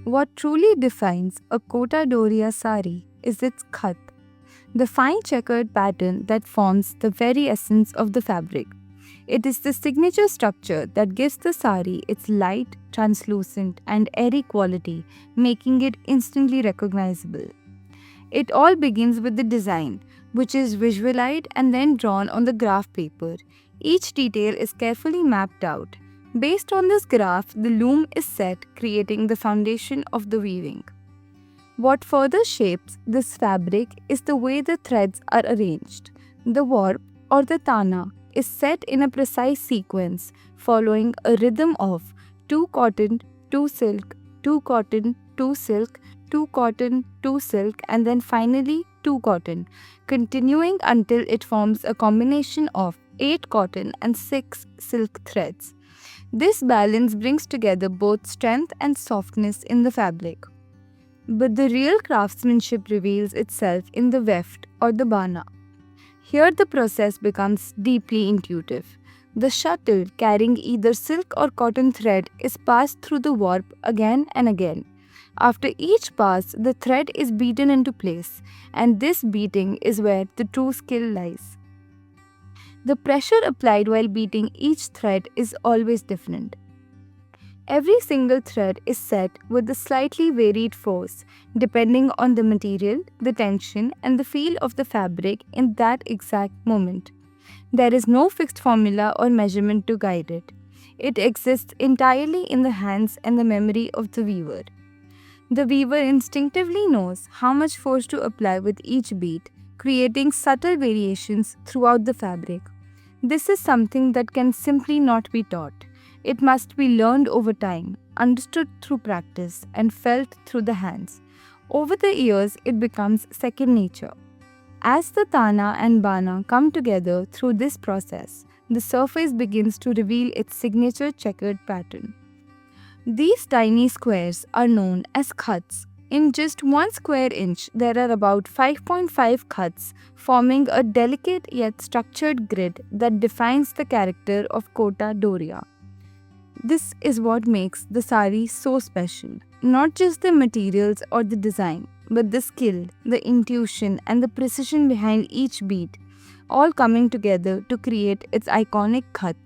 What truly defines a Kota Doria sari is its khat, the fine checkered pattern that forms the very essence of the fabric. It is the signature structure that gives the sari its light, translucent, and airy quality, making it instantly recognizable. It all begins with the design, which is visualized and then drawn on the graph paper. Each detail is carefully mapped out. Based on this graph, the loom is set, creating the foundation of the weaving. What further shapes this fabric is the way the threads are arranged. The warp or the tana is set in a precise sequence, following a rhythm of 2 cotton, 2 silk, 2 cotton, 2 silk, 2 cotton, 2 silk, and then finally 2 cotton, continuing until it forms a combination of 8 cotton and 6 silk threads. This balance brings together both strength and softness in the fabric. But the real craftsmanship reveals itself in the weft or the bana. Here the process becomes deeply intuitive. The shuttle carrying either silk or cotton thread is passed through the warp again and again. After each pass, the thread is beaten into place, and this beating is where the true skill lies. The pressure applied while beating each thread is always different. Every single thread is set with a slightly varied force depending on the material, the tension, and the feel of the fabric in that exact moment. There is no fixed formula or measurement to guide it. It exists entirely in the hands and the memory of the weaver. The weaver instinctively knows how much force to apply with each beat, creating subtle variations throughout the fabric. This is something that can simply not be taught. It must be learned over time, understood through practice, and felt through the hands. Over the years, it becomes second nature. As the Tana and Bana come together through this process, the surface begins to reveal its signature checkered pattern. These tiny squares are known as khats. In just 1 square inch, there are about 5.5 khats, forming a delicate yet structured grid that defines the character of Kota Doria. This is what makes the sari so special. Not just the materials or the design, but the skill, the intuition, and the precision behind each beat, all coming together to create its iconic khat.